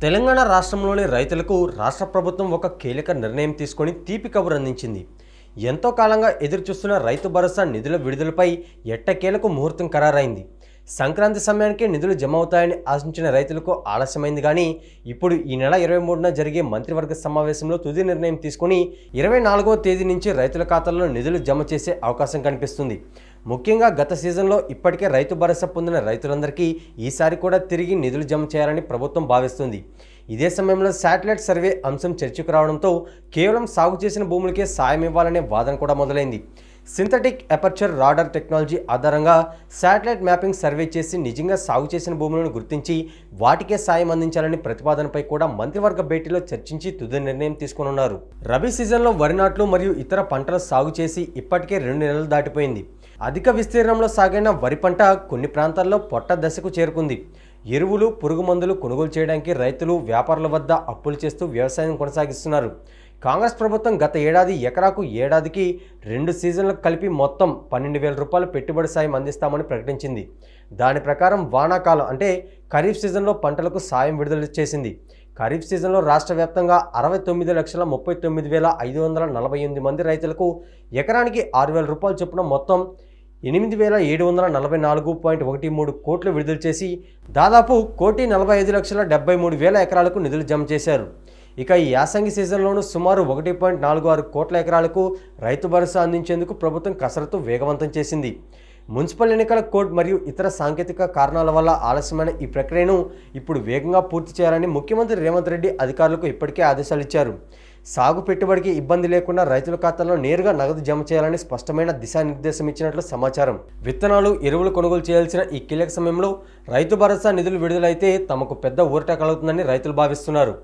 తెలంగాణ రాష్ట్రంలోని రైతులకు రాష్ట్ర ప్రభుత్వం ఒక కీలక నిర్ణయం తీసుకొని తీపి కబురు అందించింది. ఎంతో కాలంగా ఎదురుచూస్తున్న రైతు భరోసా నిధుల విడుదలపై ఎట్టకేలకు ముహూర్తం ఖరారైంది. సంక్రాంతి సమయానికి నిధులు జమ అవుతాయని ఆశించిన రైతులకు ఆలస్యమైంది. కానీ ఇప్పుడు ఈ నెల 23న జరిగే మంత్రివర్గ సమావేశంలో తుది నిర్ణయం తీసుకుని 24వ తేదీ నుంచి రైతుల ఖాతాల్లో నిధులు జమ చేసే అవకాశం కనిపిస్తుంది. ముఖ్యంగా గత సీజన్లో ఇప్పటికే రైతు భరోసా పొందిన రైతులందరికీ ఈసారి కూడా తిరిగి నిధులు జమ చేయాలని ప్రభుత్వం భావిస్తుంది. ఇదే సమయంలో శాటిలైట్ సర్వే అంశం చర్చకు రావడంతో కేవలం సాగు చేసిన భూములకే సాయం ఇవ్వాలనే వాదన కూడా మొదలైంది. సింథటిక్ ఎపర్చర్ రాడార్ టెక్నాలజీ ఆధారంగా శాటిలైట్ మ్యాపింగ్ సర్వే చేసి నిజంగా సాగు చేసిన భూములను గుర్తించి వాటికే సాయం అందించాలని ప్రతిపాదనపై కూడా మంత్రివర్గ భేటీలో చర్చించి తుది నిర్ణయం తీసుకున్నారు. రబీ సీజన్లో వరి నాట్లు మరియు ఇతర పంటల సాగు చేసి ఇప్పటికే 2 నెలలు దాటిపోయింది. అధిక విస్తీర్ణంలో సాగైన వరి పంట కొన్ని ప్రాంతాల్లో పొట్ట దశకు చేరుకుంది. ఎరువులు, పురుగు మందులు కొనుగోలు చేయడానికి రైతులు, వ్యాపారుల వద్ద అప్పులు చేస్తూ వ్యవసాయం కొనసాగిస్తున్నారు. కాంగ్రెస్ ప్రభుత్వం గత ఏడాది ఎకరాకు ఏడాదికి 2 సీజన్లకు కలిపి మొత్తం 12,000 రూపాయలు పెట్టుబడి సాయం అందిస్తామని ప్రకటించింది. దాని ప్రకారం వానాకాలం అంటే ఖరీఫ్ సీజన్లో పంటలకు సాయం విడుదల చేసింది. ఖరీఫ్ సీజన్లో రాష్ట్ర వ్యాప్తంగా 69,39,548 మంది రైతులకు ఎకరానికి 6,000 రూపాయల చొప్పున మొత్తం 8,744.13 కోట్లు విడుదల చేసి దాదాపు 1,45,73,000 ఎకరాలకు నిధులు జమ చేశారు. ఇక ఈ యాసంగి సీజన్లోనూ సుమారు 1.46 కోట్ల ఎకరాలకు రైతు భరోసా అందించేందుకు ప్రభుత్వం కసరత్తు వేగవంతం చేసింది. మున్సిపల్ ఎన్నికల కోడ్ మరియు ఇతర సాంకేతిక కారణాల వల్ల ఆలస్యమైన ఈ ప్రక్రియను ఇప్పుడు వేగంగా పూర్తి చేయాలని ముఖ్యమంత్రి రేవంత్ రెడ్డి అధికారులకు ఇప్పటికే ఆదేశాలు ఇచ్చారు. సాగు పెట్టుబడికి ఇబ్బంది లేకుండా రైతుల ఖాతాల్లో నేరుగా నగదు జమ చేయాలని స్పష్టమైన దిశానిర్దేశం ఇచ్చినట్లు సమాచారం. విత్తనాలు, ఎరువులు కొనుగోలు చేయాల్సిన ఈ కీలక సమయంలో రైతు భరోసా నిధులు విడుదలైతే తమకు పెద్ద ఊరట కలుగుతుందని రైతులు భావిస్తున్నారు.